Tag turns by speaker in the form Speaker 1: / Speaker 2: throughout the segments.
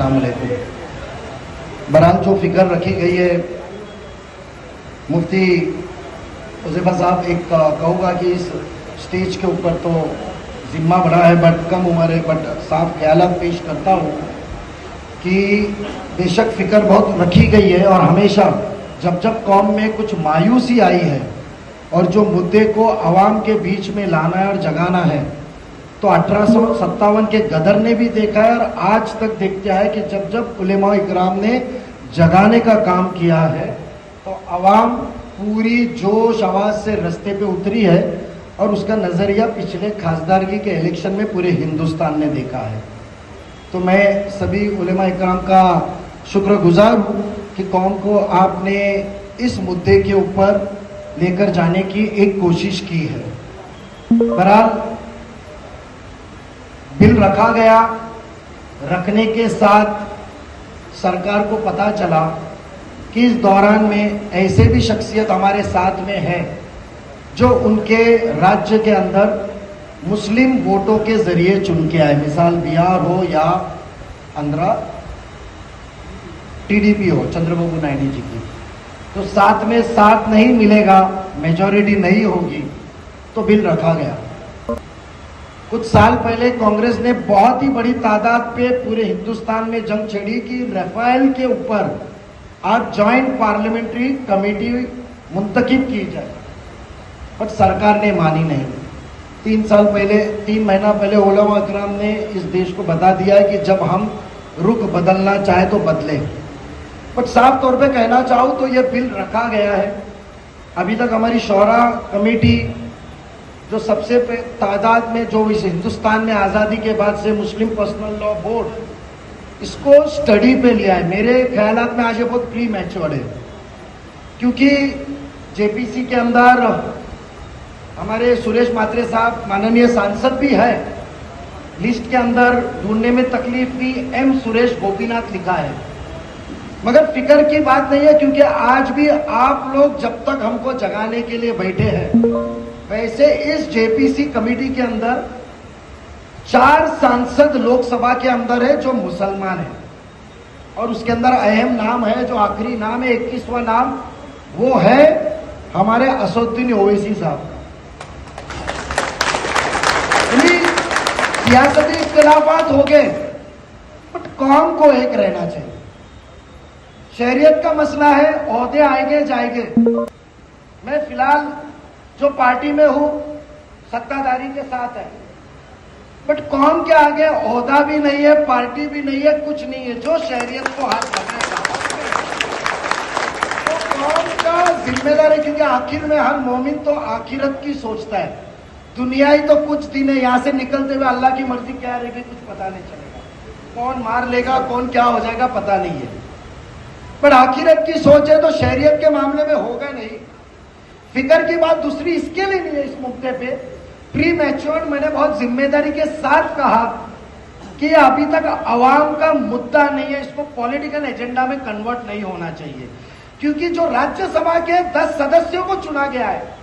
Speaker 1: अस्सलाम वालेकुम। बहरहाल जो फिक्र रखी गई है, मुफ्ती उज़ैफा साहब, एक कहूँगा कि इस स्टेज के ऊपर तो जिम्मा बड़ा है, बट कम उम्र है, बट साफ ख्यालात पेश करता हूँ कि बेशक फिक्र बहुत रखी गई है और हमेशा जब जब कौम में कुछ मायूसी आई है और जो मुद्दे को आवाम के बीच में लाना है और जगाना है, तो 1857 के गदर ने भी देखा है और आज तक देखता है कि जब जब उलेमा इकराम ने जगाने का काम किया है तो आवाम पूरी जोश आवाज से रास्ते पे उतरी है और उसका नज़रिया पिछले खासदारगी के इलेक्शन में पूरे हिंदुस्तान ने देखा है। तो मैं सभी उलेमा इकराम का शुक्रगुजार हूँ कि कौम को आपने इस मुद्दे के ऊपर लेकर जाने की एक कोशिश की है। बहरहाल बिल रखा गया, रखने के साथ सरकार को पता चला कि इस दौरान में ऐसे भी शख्सियत हमारे साथ में है जो उनके राज्य के अंदर मुस्लिम वोटों के जरिए चुन के आए, मिसाल बिहार हो या आंध्रा टीडीपी हो चंद्रबाबू नायडू जी की, तो साथ में साथ नहीं मिलेगा, मेजॉरिटी नहीं होगी, तो बिल रखा गया। कुछ साल पहले कांग्रेस ने बहुत ही बड़ी तादाद पे पूरे हिंदुस्तान में जंग छेड़ी कि राफेल के ऊपर आज जॉइंट पार्लियामेंट्री कमेटी मुंतखब की जाए, पर सरकार ने मानी नहीं। 3 महीना पहले उलमा इकराम ने इस देश को बता दिया है कि जब हम रुख बदलना चाहे तो बदले, बट साफ तौर पे कहना चाहूँ तो यह बिल रखा गया है। अभी तक हमारी शौरा कमेटी जो सबसे तादाद में जो इस हिंदुस्तान में आज़ादी के बाद से मुस्लिम पर्सनल लॉ बोर्ड इसको स्टडी पे लिया है। मेरे ख्यालात में आज ये बहुत प्री मैच्योर्ड है, क्योंकि जेपीसी के अंदर हमारे सुरेश मात्रे साहब माननीय सांसद भी है, लिस्ट के अंदर ढूंढने में तकलीफ भी एम सुरेश गोपीनाथ लिखा है, मगर फिक्र की बात नहीं है, क्योंकि आज भी आप लोग जब तक हमको जगाने के लिए बैठे हैं, वैसे इस जेपीसी कमेटी के अंदर 4 सांसद लोकसभा के अंदर है जो मुसलमान है, और उसके अंदर अहम नाम है, जो आखिरी नाम है 21वां नाम, वो है हमारे असदुद्दीन ओवैसी साहब। सियासती इख्तिलाफात हो गए, बट कौम को एक रहना चाहिए। शहरियत का मसला है, ओहदे आएंगे जाएंगे। मैं फिलहाल जो पार्टी में हूं सत्ताधारी के साथ है, बट कौम के आगे ओहदा भी नहीं है, पार्टी भी नहीं है, कुछ नहीं है। जो शहरियत को हाथ लगाएगा तो कौम का जिम्मेदार है, क्योंकि आखिर में हर मोमिन तो आखिरत की सोचता है। दुनिया ही तो कुछ दिन है, यहां से निकलते हुए अल्लाह की मर्जी क्या रहेगी कुछ पता नहीं चलेगा, कौन मार लेगा कौन क्या हो जाएगा पता नहीं है, पर आखिरत की सोच है तो शहरियत के मामले में होगा नहीं। फिक्र की बात दूसरी इसके लिए नहीं है, इस मुद्दे पे प्री मैच्योर्ड मैंने बहुत जिम्मेदारी के साथ कहा कि अभी तक अवाम का मुद्दा नहीं है, इसको पॉलिटिकल एजेंडा में कन्वर्ट नहीं होना चाहिए, क्योंकि जो राज्यसभा के 10 सदस्यों को चुना गया है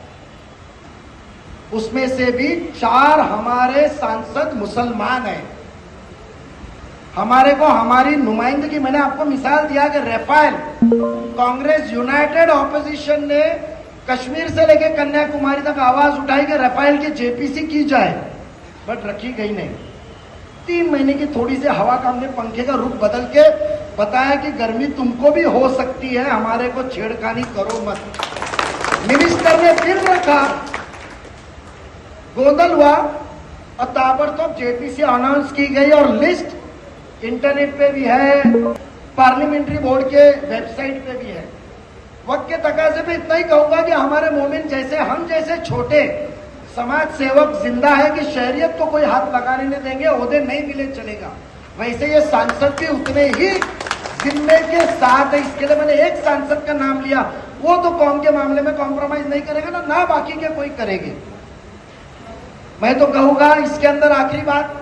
Speaker 1: उसमें से भी 4 हमारे सांसद मुसलमान हैं। हमारे को हमारी नुमाइंदगी, मैंने आपको मिसाल दिया कि राफेल, कांग्रेस यूनाइटेड ऑपोजिशन ने कश्मीर से लेकर कन्याकुमारी तक आवाज उठाई कि राफेल की जेपीसी की जाए, बट रखी गई नहीं। 3 महीने की थोड़ी सी हवा का हमने पंखे का रुख बदल के बताया कि गर्मी तुमको भी हो सकती है, हमारे को छेड़खानी करो मत। मिनिस्टर ने फिर रखा, गोंदल हुआ और ताबड़तोड़ जेपीसी अनाउंस की गई और लिस्ट इंटरनेट पे भी है, पार्लियामेंट्री बोर्ड के वेबसाइट पे भी है। वक्त के तकाजे पे इतना ही कहूंगा कि हमारे मोमिन जैसे हम जैसे छोटे समाज सेवक जिंदा है कि शहरियत को कोई हाथ लगाने नहीं देंगे, ओहदे नहीं मिले चलेगा, वैसे ये सांसद भी उतने ही जिम्मे के साथ है। इसके लिए मैंने एक सांसद का नाम लिया, वो तो कौम के मामले में कॉम्प्रोमाइज नहीं करेगा ना बाकी के कोई करेंगे। मैं तो कहूंगा इसके अंदर आखिरी बात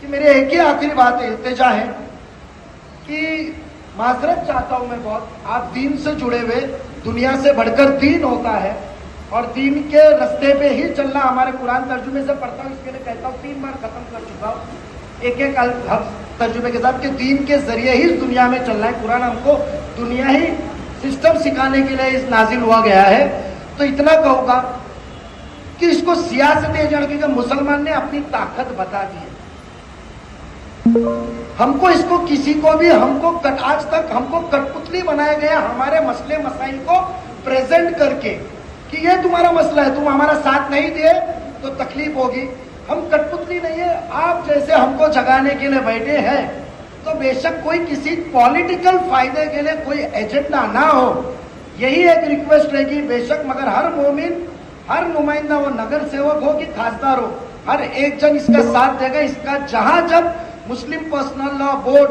Speaker 1: कि मेरी एक ही आखिरी बात है, इल्तिजा है कि माजरत चाहता हूं मैं बहुत, आप दीन से जुड़े हुए, दुनिया से बढ़कर दीन होता है और दीन के रास्ते पे ही चलना, हमारे कुरान तर्जुमे से पढ़ता हूं, इसके लिए कहता हूं 3 बार खत्म कर चुका हूं एक एक तर्जुमे के साथ कि दीन के जरिए ही इस दुनिया में चलना है। कुरान हमको दुनिया ही सिस्टम सिखाने के लिए इस नाजिल हुआ गया है। तो इतना कहूंगा कि इसको सियासत एजेंट की मुसलमान ने अपनी ताकत बता दी है। हमको इसको किसी को भी आज तक हमको कठपुतली बनाया गया हमारे मसले मसाइल को प्रेजेंट करके कि ये तुम्हारा मसला है, तुम हमारा साथ नहीं दिए तो तकलीफ होगी। हम कठपुतली नहीं है, आप जैसे हमको जगाने के लिए बैठे हैं तो बेशक कोई किसी पॉलिटिकल फायदे के लिए कोई एजेंडा ना हो, यही एक रिक्वेस्ट रहेगी बेशक। मगर हर मोमिन, हर नुमाइंदा, वो नगर सेवक हो कि खासदार हो, हर एक जन इसका साथ देगा। इसका जहां जब मुस्लिम पर्सनल लॉ बोर्ड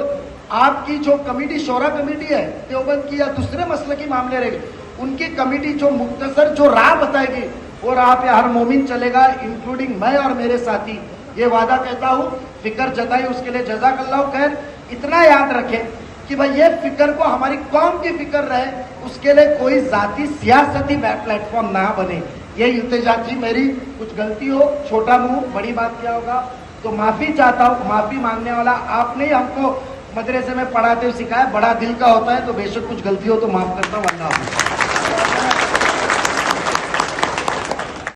Speaker 1: आपकी जो कमेटी, शोरा कमेटी है देवबंद की या दूसरे मसले की मामले रहेगी, उनकी कमेटी जो मुख्तसर जो राह बताएगी वो राह पे हर मोमिन चलेगा, इंक्लूडिंग मैं और मेरे साथी। ये वादा कहता हूँ, फिक्र जताई उसके लिए जज़ाकल्लाह खैर। इतना याद रखें कि भाई ये फिक्र को हमारी कौम की फिक्र रहे, उसके लिए कोई जाती सियासती प्लेटफॉर्म ना बने। ये इल्तिजा थी मेरी, कुछ गलती हो, छोटा मुंह बड़ी बात क्या होगा, तो माफी चाहता हूँ। माफी मांगने वाला आपने ही हमको मदरसे में पढ़ाते हुए सिखाया, बड़ा दिल का होता है, तो बेशक कुछ गलती हो तो माफ करता हूँ। अल्लाह हाफ़िज़।